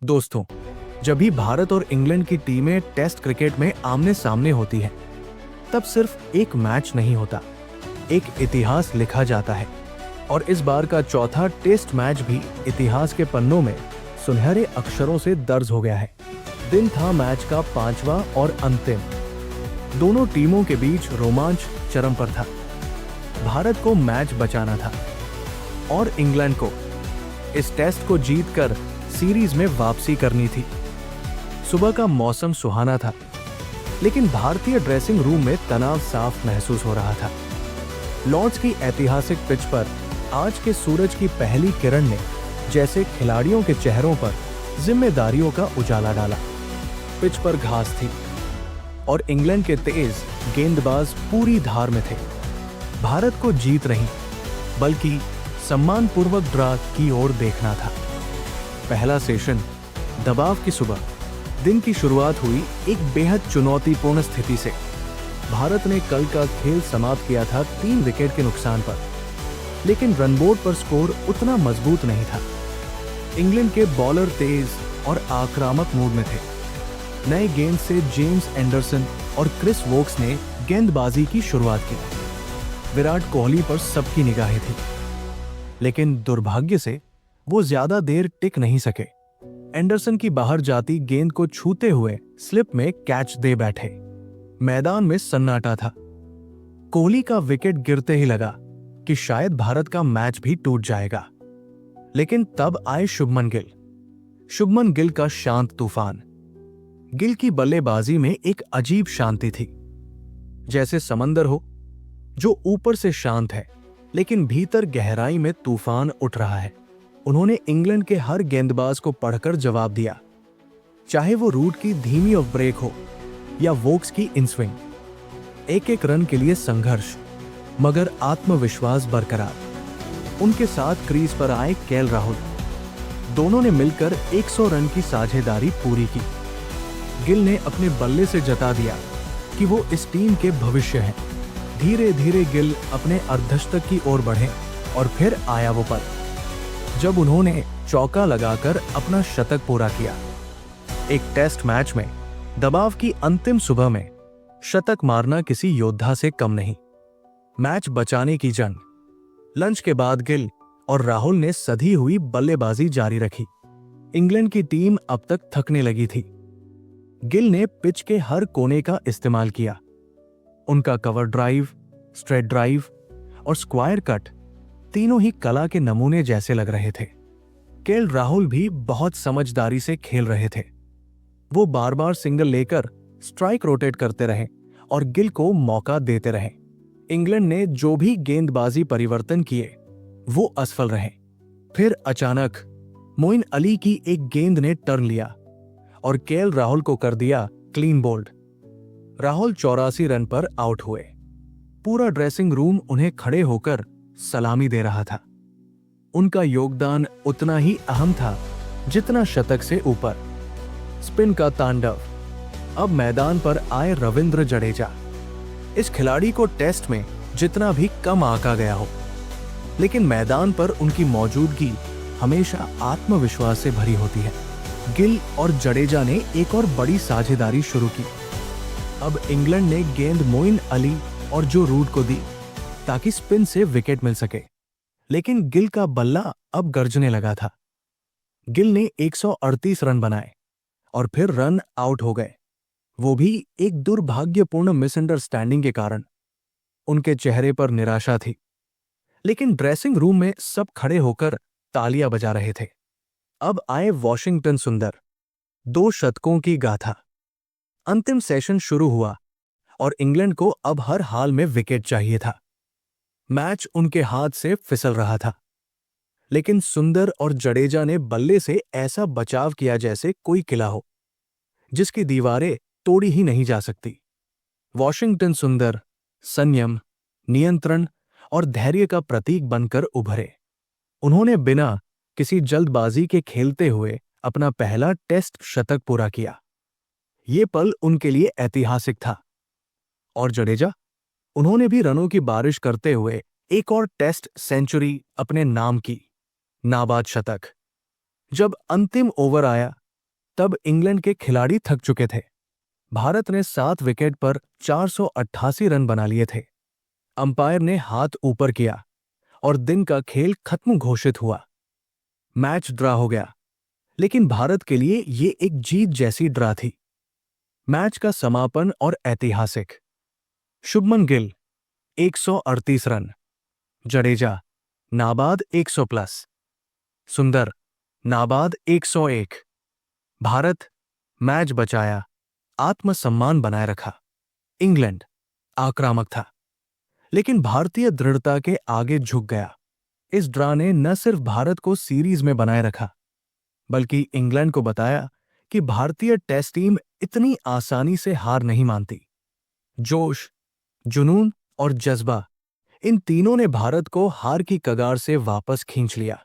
दोस्तों, जब भी भारत और इंग्लैंड की टीमें टेस्ट क्रिकेट में आमने सामने होती हैं, तब सिर्फ एक मैच नहीं होता, एक इतिहास लिखा जाता है। और इस बार का चौथा टेस्ट मैच भी इतिहास के पन्नों में सुनहरे अक्षरों से दर्ज हो गया है। दिन था मैच का 5वां और अंतिम। दोनों टीमों के बीच रोमांच चरम पर था। भारत को मैच बचाना था और इंग्लैंड को इस टेस्ट को जीतकर सीरीज में वापसी करनी थी। सुबह का मौसम सुहाना था, लेकिन भारतीय ड्रेसिंग रूम में तनाव साफ महसूस हो रहा था। लॉर्ड्स की ऐतिहासिक पिच पर आज के सूरज की पहली किरण ने जैसे खिलाड़ियों के चेहरों पर जिम्मेदारियों का उजाला डाला। पिच पर घास थी और इंग्लैंड के तेज गेंदबाज पूरी धार में थे। भारत को जीत नहीं, बल्कि सम्मानपूर्वक ड्रा की ओर देखना था। पहला सेशन दबाव की सुबह। दिन की शुरुआत हुई एक बेहद चुनौतीपूर्ण स्थिति से। भारत ने कल का खेल समाप्त किया था 3 विकेट के नुकसान पर, लेकिन रनबोर्ड पर स्कोर उतना मजबूत नहीं था। इंग्लैंड के बॉलर तेज और आक्रामक मूड में थे। नए गेंद से जेम्स एंडरसन और क्रिस वोक्स ने गेंदबाजी की शुरुआत की। विराट कोहली पर सबकी निगाहें थी, लेकिन दुर्भाग्य से वो ज्यादा देर टिक नहीं सके। एंडरसन की बाहर जाती गेंद को छूते हुए स्लिप में कैच दे बैठे। मैदान में सन्नाटा था। कोहली का विकेट गिरते ही लगा कि शायद भारत का मैच भी टूट जाएगा, लेकिन तब आए शुभमन गिल। शुभमन गिल का शांत तूफान। गिल की बल्लेबाजी में एक अजीब शांति थी, जैसे समंदर हो जो ऊपर से शांत है, लेकिन भीतर गहराई में तूफान उठ रहा है। उन्होंने इंग्लैंड के हर गेंदबाज को पढ़कर जवाब दिया, चाहे वो रूट की धीमी ऑफ ब्रेक हो या वोक्स की इनस्विंग। एक एक रन के लिए संघर्ष, मगर आत्मविश्वास बरकरार। उनके साथ क्रीज पर आए केएल राहुल। दोनों ने मिलकर 100 रन की साझेदारी पूरी की। गिल ने अपने बल्ले से जता दिया कि वो इस टीम के भविष्य हैं। धीरे धीरे गिल अपने अर्धशतक की ओर बढ़े और फिर आया वो पल जब उन्होंने चौका लगाकर अपना शतक पूरा किया। एक टेस्ट मैच में दबाव की अंतिम सुबह में शतक मारना किसी योद्धा से कम नहीं। मैच बचाने की जंग। लंच के बाद गिल और राहुल ने सधी हुई बल्लेबाजी जारी रखी। इंग्लैंड की टीम अब तक थकने लगी थी। गिल ने पिच के हर कोने का इस्तेमाल किया। उनका कवर ड्राइव, स्ट्रेट ड्राइव और स्क्वायर कट तीनों ही कला के नमूने जैसे लग रहे थे। केएल राहुल भी बहुत समझदारी से खेल रहे थे। वो बार बार सिंगल लेकर स्ट्राइक रोटेट करते रहे और गिल को मौका देते रहे। इंग्लैंड ने जो भी गेंदबाजी परिवर्तन किए वो असफल रहे। फिर अचानक मोइन अली की एक गेंद ने टर्न लिया और केएल राहुल को कर दिया क्लीन बोल्ड। राहुल 84 रन पर आउट हुए। पूरा ड्रेसिंग रूम उन्हें खड़े होकर सलामी दे रहा था। उनका योगदान उतना ही अहम था जितना शतक से ऊपर। स्पिन का तांडव। अब मैदान पर आए रविंद्र जडेजा। इस खिलाड़ी को टेस्ट में जितना भी कम आंका गया हो, लेकिन मैदान पर उनकी मौजूदगी हमेशा आत्मविश्वास से भरी होती है। गिल और जडेजा ने एक और बड़ी साझेदारी शुरू की। अब इंग्लैंड ने गेंद मोइन अली और जो रूट को दी ताकि स्पिन से विकेट मिल सके, लेकिन गिल का बल्ला अब गरजने लगा था। गिल ने 138 रन बनाए और फिर रन आउट हो गए, वो भी एक दुर्भाग्यपूर्ण मिसअंडरस्टैंडिंग के कारण। उनके चेहरे पर निराशा थी, लेकिन ड्रेसिंग रूम में सब खड़े होकर तालियां बजा रहे थे। अब आए वॉशिंगटन सुंदर। 2 शतकों की गाथा। अंतिम सेशन शुरू हुआ और इंग्लैंड को अब हर हाल में विकेट चाहिए था। मैच उनके हाथ से फिसल रहा था, लेकिन सुंदर और जडेजा ने बल्ले से ऐसा बचाव किया जैसे कोई किला हो जिसकी दीवारें तोड़ी ही नहीं जा सकती। वॉशिंगटन सुंदर संयम, नियंत्रण और धैर्य का प्रतीक बनकर उभरे। उन्होंने बिना किसी जल्दबाजी के खेलते हुए अपना पहला टेस्ट शतक पूरा किया। ये पल उनके लिए ऐतिहासिक था। और जडेजा, उन्होंने भी रनों की बारिश करते हुए एक और टेस्ट सेंचुरी अपने नाम की। नाबाद शतक। जब अंतिम ओवर आया तब इंग्लैंड के खिलाड़ी थक चुके थे। भारत ने 7 विकेट पर 488 रन बना लिए थे। अंपायर ने हाथ ऊपर किया और दिन का खेल खत्म घोषित हुआ। मैच ड्रा हो गया, लेकिन भारत के लिए ये एक जीत जैसी ड्रा थी। मैच का समापन और ऐतिहासिक। शुभमन गिल 138 रन, जडेजा नाबाद 100 प्लस, सुंदर नाबाद 101। भारत मैच बचाया, आत्मसम्मान बनाए रखा। इंग्लैंड आक्रामक था, लेकिन भारतीय दृढ़ता के आगे झुक गया। इस ड्रा ने न सिर्फ भारत को सीरीज में बनाए रखा, बल्कि इंग्लैंड को बताया कि भारतीय टेस्ट टीम इतनी आसानी से हार नहीं मानती। जोश, जुनून और जज्बा, इन तीनों ने भारत को हार की कगार से वापस खींच लिया।